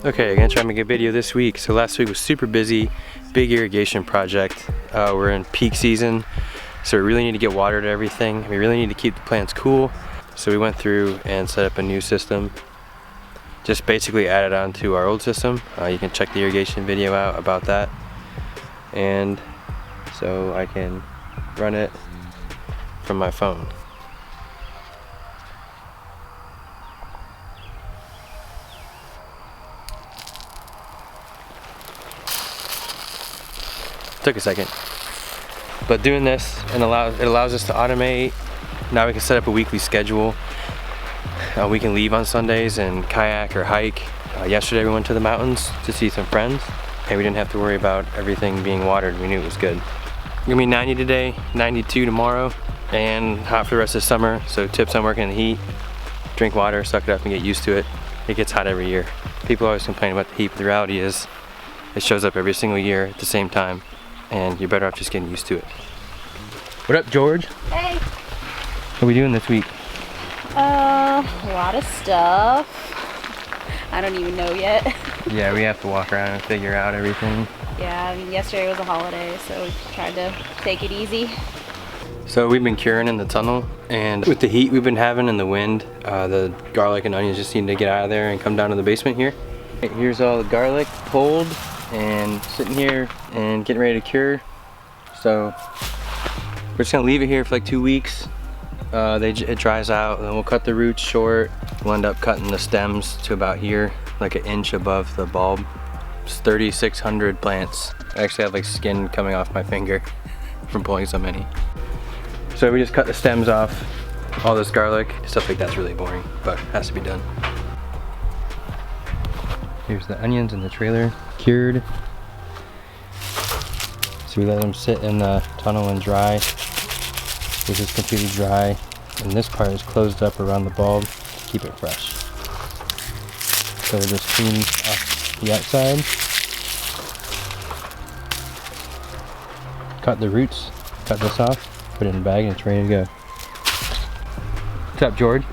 Okay, I'm gonna try to make a video this week. So last week was super busy, big irrigation project. We're in peak season, so we really need to get water to everything. We really need to keep the plants cool. So we went through and set up a new system. Just basically added on to our old system. You can check the irrigation video out about that. And so I can run it from my phone. Took a second, but doing this and it allows us to automate. Now we can set up a weekly schedule. We can leave on Sundays and kayak or hike. Yesterday we went to the mountains to see some friends, and we didn't have to worry about everything being watered. We knew it was good. It's gonna be 90 today, 92 tomorrow, and hot for the rest of the summer. So tips on working in the heat: drink water, suck it up, and get used to it. It gets hot every year. People always complain about the heat, but the reality is it shows up every single year at the same time, and you're better off just getting used to it. What up, George? Hey. What are we doing this week? A lot of stuff. I don't even know yet. Yeah, we have to walk around and figure out everything. Yeah, I mean, yesterday was a holiday, so we tried to take it easy. So we've been curing in the tunnel, and with the heat we've been having and the wind, the garlic and onions just need to get out of there and come down to the basement here. Here's all the garlic pulled and sitting here and getting ready to cure. So we're just gonna leave it here for like 2 weeks. It dries out, and then we'll cut the roots short. We'll end up cutting the stems to about here, like an inch above the bulb. It's 3,600 plants. I actually have like skin coming off my finger from pulling so many. So we just cut the stems off. All this garlic, stuff like that's really boring, but has to be done. Here's the onions in the trailer, cured. So we let them sit in the tunnel and dry. This is completely dry, and this part is closed up around the bulb to keep it fresh. So we'll just clean off the outside, cut the roots, cut this off, put it in a bag, and it's ready to go. What's up, George?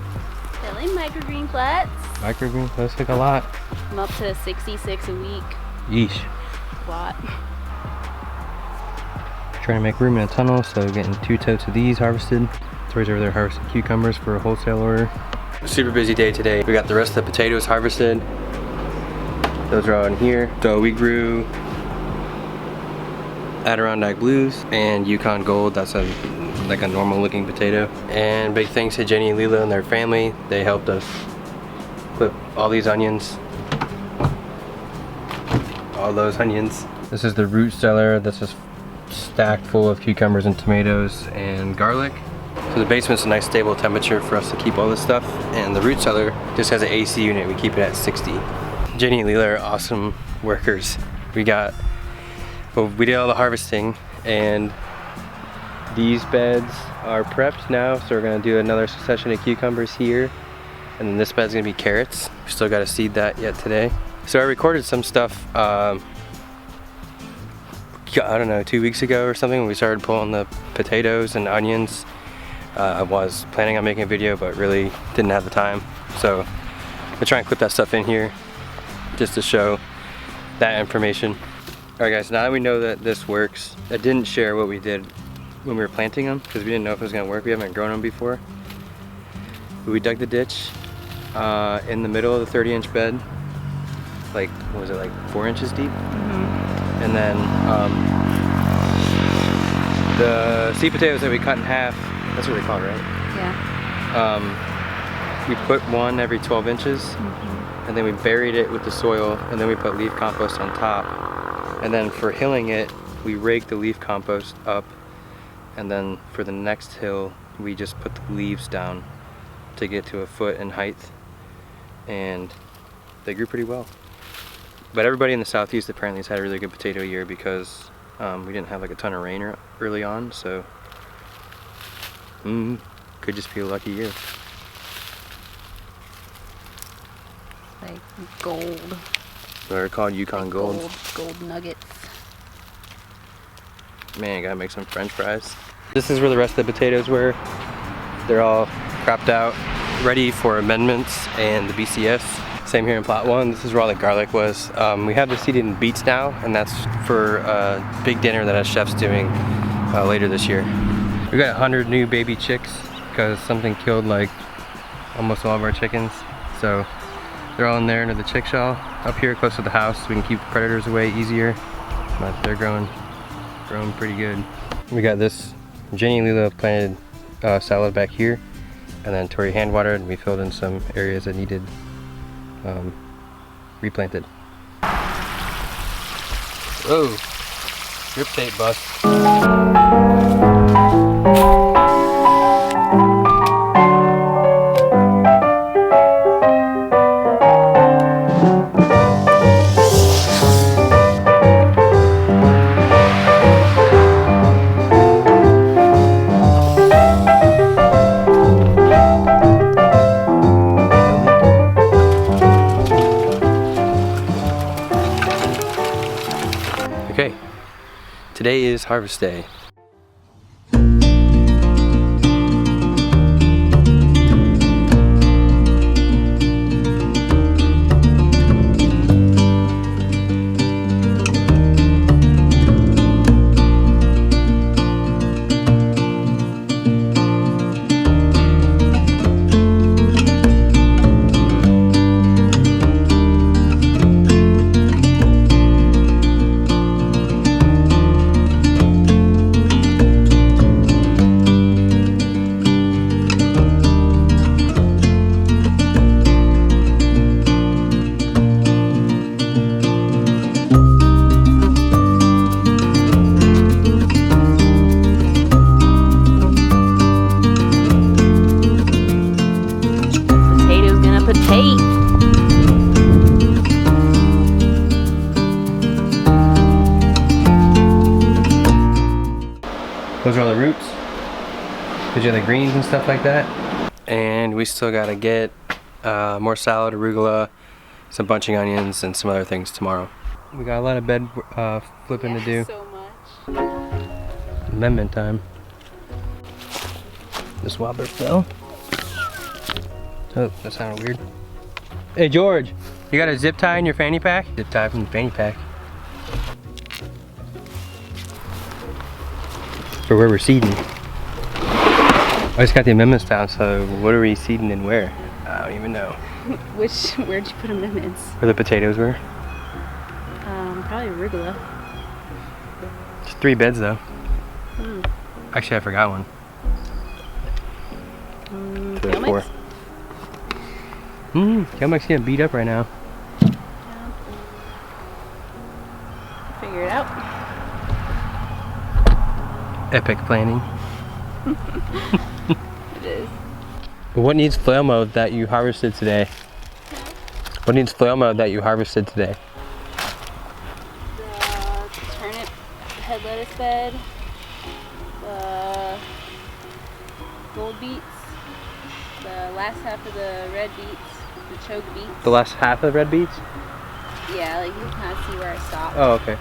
Selling microgreen plants. Microgreen plants take a lot. I'm up to 66 a week. Yeesh. A lot. Trying to make room in a tunnel, so getting 2 totes of these harvested. Tori's over there harvesting cucumbers for a wholesale order. Super busy day today. We got the rest of the potatoes harvested. Those are all in here. So we grew Adirondack Blues and Yukon Gold. That's like a normal looking potato. And big thanks to Jenny and Lila and their family. They helped us clip all these onions. All those onions. This is the root cellar. That's just stacked full of cucumbers and tomatoes and garlic. So the basement's a nice stable temperature for us to keep all this stuff, and the root cellar just has an AC unit. We keep it at 60. Jenny and Leela are awesome workers. We did all the harvesting, and these beds are prepped now, so we're gonna do another succession of cucumbers here, and then this bed's gonna be carrots. We still gotta seed that yet today. So I recorded some stuff I don't know, 2 weeks ago or something when we started pulling the potatoes and onions. I was planning on making a video, but really didn't have the time. So I'll try and clip that stuff in here just to show that information. Alright guys, now that we know that this works, I didn't share what we did when we were planting them because we didn't know if it was going to work. We haven't grown them before. But we dug the ditch in the middle of the 30-inch bed, like, what was it, like 4 inches deep? And then the sweet potatoes that we cut in half, that's what they call it, right? Yeah. We put one every 12 inches, and then we buried it with the soil, and then we put leaf compost on top. And then for hilling it, we raked the leaf compost up, and then for the next hill, we just put the leaves down to get to a foot in height, and they grew pretty well. But everybody in the southeast apparently has had a really good potato year because we didn't have like a ton of rain early on, so could just be a lucky year. Like gold. They're called Yukon like Gold. Gold nuggets. Man, gotta make some French fries. This is where the rest of the potatoes were. They're all cropped out, ready for amendments and the BCS. Same here in plot 1. This is where all the garlic was. We have this seeded in beets now, and that's for a big dinner that our chef's doing later this year. We got 100 new baby chicks because something killed like almost all of our chickens. So they're all in there under the chick shell up here close to the house so we can keep the predators away easier. But they're growing pretty good. We got this Jenny Lila planted salad back here, and then Tori hand watered, and we filled in some areas that needed replanted. Whoa, grip tape bust. Okay, today is harvest day. Those are all the roots. These are the greens and stuff like that. And we still gotta get more salad, arugula, some bunching onions, and some other things tomorrow. We got a lot of bed flipping to do. So much. Amendment time. This wobbler fell. Oh, that sounded weird. Hey George, you got a zip tie in your fanny pack? Zip tie from the fanny pack. For where we're seeding. I just got the amendments down, so what are we seeding and where? I don't even know. Where'd you put amendments? Where the potatoes were. Probably arugula. Just 3 beds though. Actually, I forgot one. 2 or 4. Kelmac's getting beat up right now. Figure it out. Epic planning. It is. But what needs flail mode that you harvested today? What needs flail mode that you harvested today? The turnip head lettuce bed, the gold beets, the last half of the red beets, the choke beets. The last half of red beets? Yeah, like you can kind of see where I stopped. Oh, okay.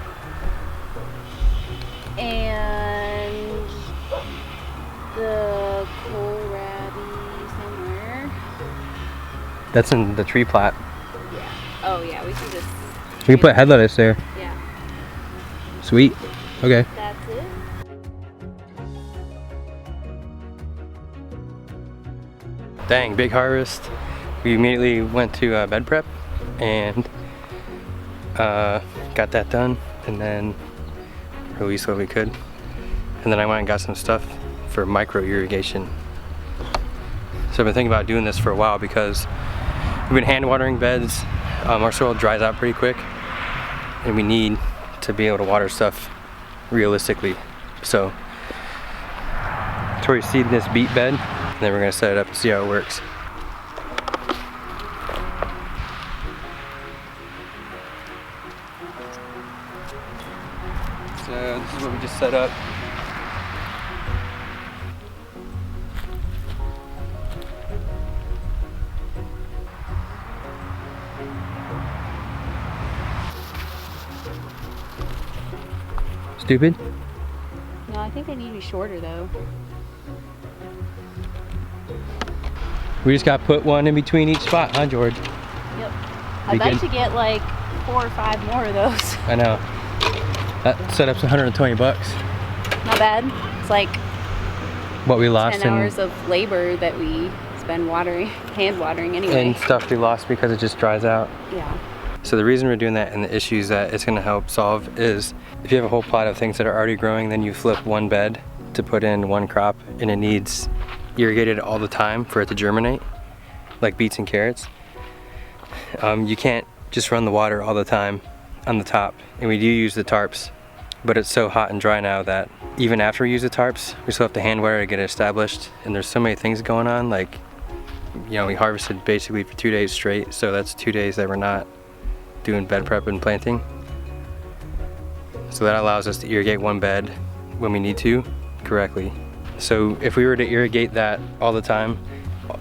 And the kohlrabi somewhere. That's in the tree plot. Yeah. Oh yeah, we can just. We can put head lettuce there. Yeah. Sweet. Okay. That's it. Dang, big harvest. We immediately went to bed prep and got that done, and then released what we could. And then I went and got some stuff for micro irrigation. So I've been thinking about doing this for a while because we've been hand watering beds. Our soil dries out pretty quick, and we need to be able to water stuff realistically. So Tori's seeding this beet bed, and then we're gonna set it up and see how it works. So this is what we just set up. Stupid? No, I think they need to be shorter though. We just got to put one in between each spot, huh, George? Yep. I'd like to get like 4 or 5 more of those. I know. That setup's 120 bucks. Not bad. It's like What we lost 10 hours of labor that we spend watering, hand watering anyway. And stuff we lost because it just dries out. Yeah. So the reason we're doing that and the issues that it's going to help solve is if you have a whole plot of things that are already growing, then you flip one bed to put in one crop and it needs irrigated all the time for it to germinate, like beets and carrots. You can't just run the water all the time on the top, and we do use the tarps, but it's so hot and dry now that even after we use the tarps, we still have to hand water to get it established, and there's so many things going on. Like, you know, we harvested basically for 2 days straight, so that's 2 days that we're not doing bed prep and planting. So that allows us to irrigate one bed when we need to correctly. So if we were to irrigate that all the time,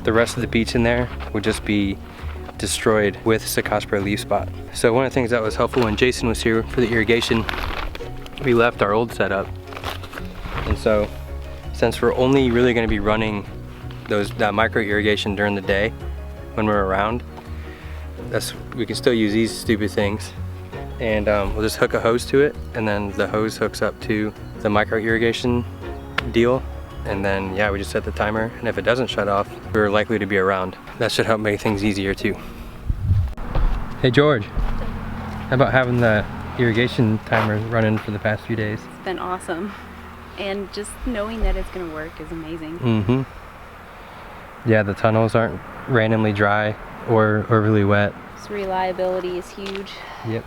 the rest of the beets in there would just be destroyed with Cercospora leaf spot. So one of the things that was helpful when Jason was here for the irrigation, we left our old setup. And so since we're only really going to be running that micro irrigation during the day when we're around, we can still use these stupid things, and we'll just hook a hose to it, and then the hose hooks up to the micro irrigation deal, and then yeah, we just set the timer, and if it doesn't shut off, we're likely to be around. That should help make things easier too. Hey George, how about having the irrigation timer running for the past few days? It's been awesome, and just knowing that it's going to work is amazing. Mm-hmm. Yeah, the tunnels aren't randomly dry or really wet. So reliability is huge. Yep.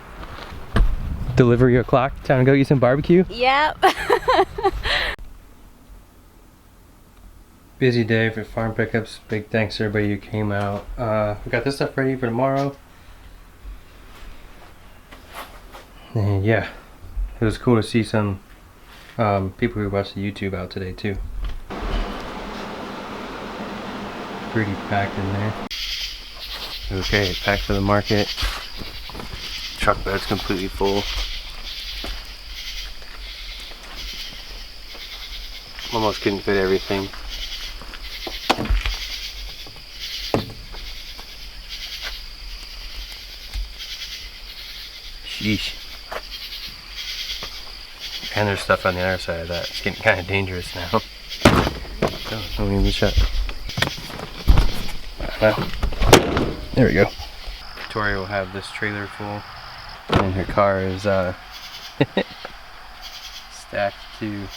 Delivery o'clock, time to go eat some barbecue? Yep. Busy day for farm pickups. Big thanks to everybody who came out. We got this stuff ready for tomorrow. And yeah, it was cool to see some people who watched the YouTube out today too. Pretty packed in there. Okay, packed for the market. Truck bed's completely full. Almost couldn't fit everything. Sheesh. And there's stuff on the other side of that. It's getting kind of dangerous now. Oh, don't even shut. There we go. Victoria will have this trailer full, and her car is stacked too.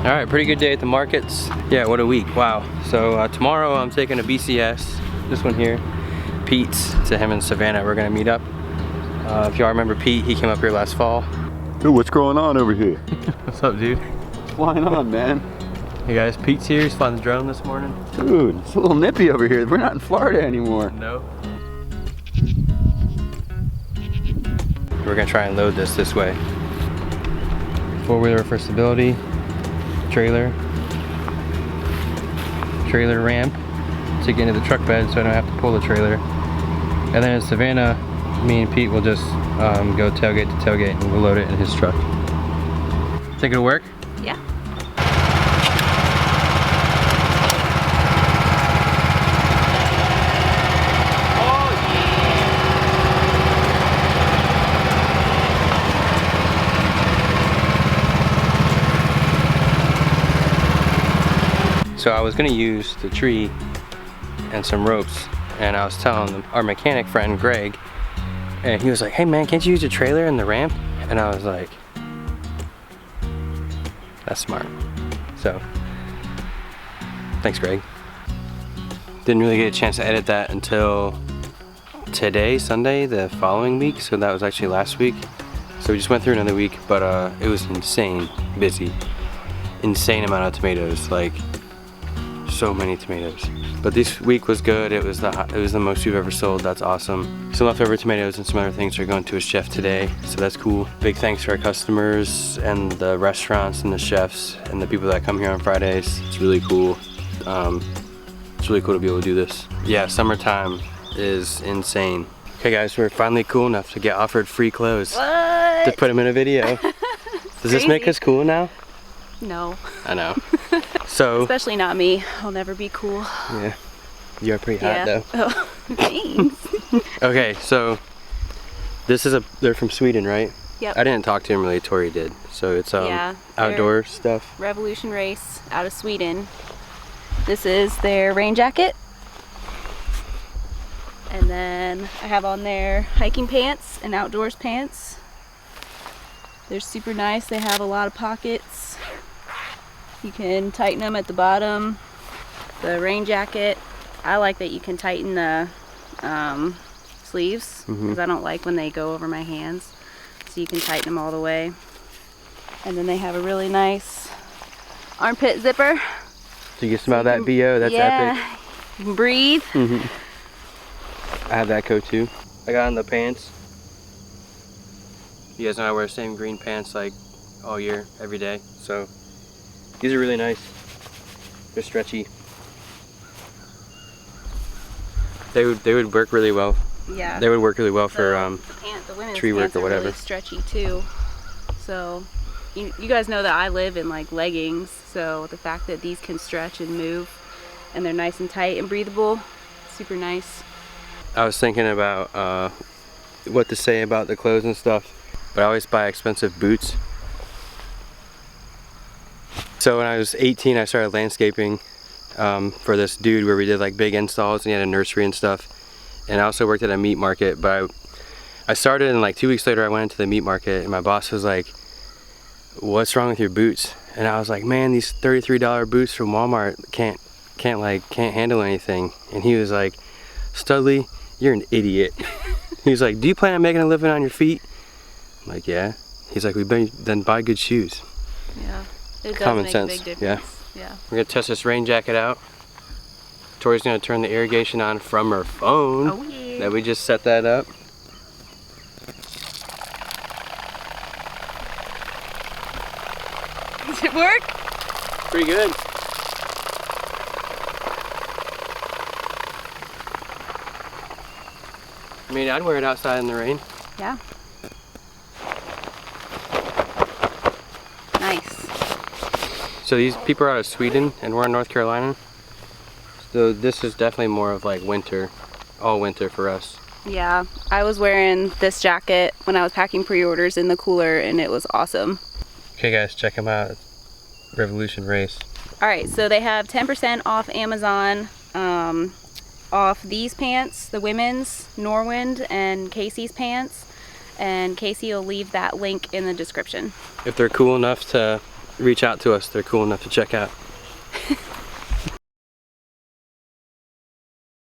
Alright, pretty good day at the markets. Yeah, what a week, wow. So tomorrow I'm taking a BCS, this one here, Pete's, to him in Savannah. We're gonna meet up. If y'all remember Pete, he came up here last fall. Dude, what's going on over here? What's up, dude? What's going on, man? Hey guys, Pete's here, he's flying the drone this morning. Dude, it's a little nippy over here. We're not in Florida anymore. No. We're gonna try and load this way. 4-wheeler for stability. Trailer ramp to get into the truck bed so I don't have to pull the trailer. And then in Savannah, me and Pete will just go tailgate to tailgate and we'll load it in his truck. Think it'll work? Yeah. So I was gonna use the tree and some ropes, and I was telling our mechanic friend Greg, and he was like, hey man, can't you use the trailer and the ramp? And I was like, that's smart. So thanks, Greg. Didn't really get a chance to edit that until today, Sunday, the following week, so that was actually last week. So we just went through another week, but it was insane busy. Insane amount of tomatoes, like so many tomatoes. But this week was good. It was the most we've ever sold. That's awesome. Some leftover tomatoes and some other things are going to a chef today, so that's cool. Big thanks to our customers and the restaurants and the chefs and the people that come here on Fridays. It's really cool. It's really cool to be able to do this. Yeah, summertime is insane. Okay guys, we're finally cool enough to get offered free clothes. What? To put them in a video. Does this make us cool now? No. I know. So. Especially not me. I'll never be cool. Yeah. You're pretty hot though. Oh, thanks. Okay, so they're from Sweden, right? Yep. I didn't talk to him really, Tori did. So it's outdoor stuff. Revolution Race out of Sweden. This is their rain jacket. And then I have on their hiking pants and outdoors pants. They're super nice. They have a lot of pockets. You can tighten them at the bottom. The rain jacket, I like that you can tighten the sleeves because I don't like when they go over my hands. So you can tighten them all the way. And then they have a really nice armpit zipper. So you can smell that BO, that's epic. You can breathe. I have that coat too. I got on the pants. You guys know I wear the same green pants like all year, every day. So these are really nice. They're stretchy. They would work really well. Yeah. They would work really well for the women's tree work pants or are whatever. really stretchy too. So you guys know that I live in like leggings, so the fact that these can stretch and move and they're nice and tight and breathable, super nice. I was thinking about what to say about the clothes and stuff, but I always buy expensive boots. So when I was 18, I started landscaping for this dude where we did like big installs, and he had a nursery and stuff. And I also worked at a meat market, but I started and like 2 weeks later I went into the meat market and my boss was like, "What's wrong with your boots?" And I was like, "Man, these $33 boots from Walmart can't handle anything." And he was like, "Studley, you're an idiot." He was like, "Do you plan on making a living on your feet?" I'm like, "Yeah." He's like, "Then buy good shoes." Yeah, it does Common make sense. a big difference. Yeah. We're gonna test this rain jacket out. Tori's gonna turn the irrigation on from her phone. Oh yeah. That we just set that up. Does it work? Pretty good. I mean, I'd wear it outside in the rain. Yeah. Nice. So these people are out of Sweden and we're in North Carolina. So this is definitely more of like winter, all winter for us. Yeah, I was wearing this jacket when I was packing pre-orders in the cooler and it was awesome. Okay guys, check them out. Revolution Race. All right, so they have 10% off Amazon off these pants, the women's, Norwind, and Casey's pants. And Casey will leave that link in the description. If they're cool enough to reach out to us, they're cool enough to check out.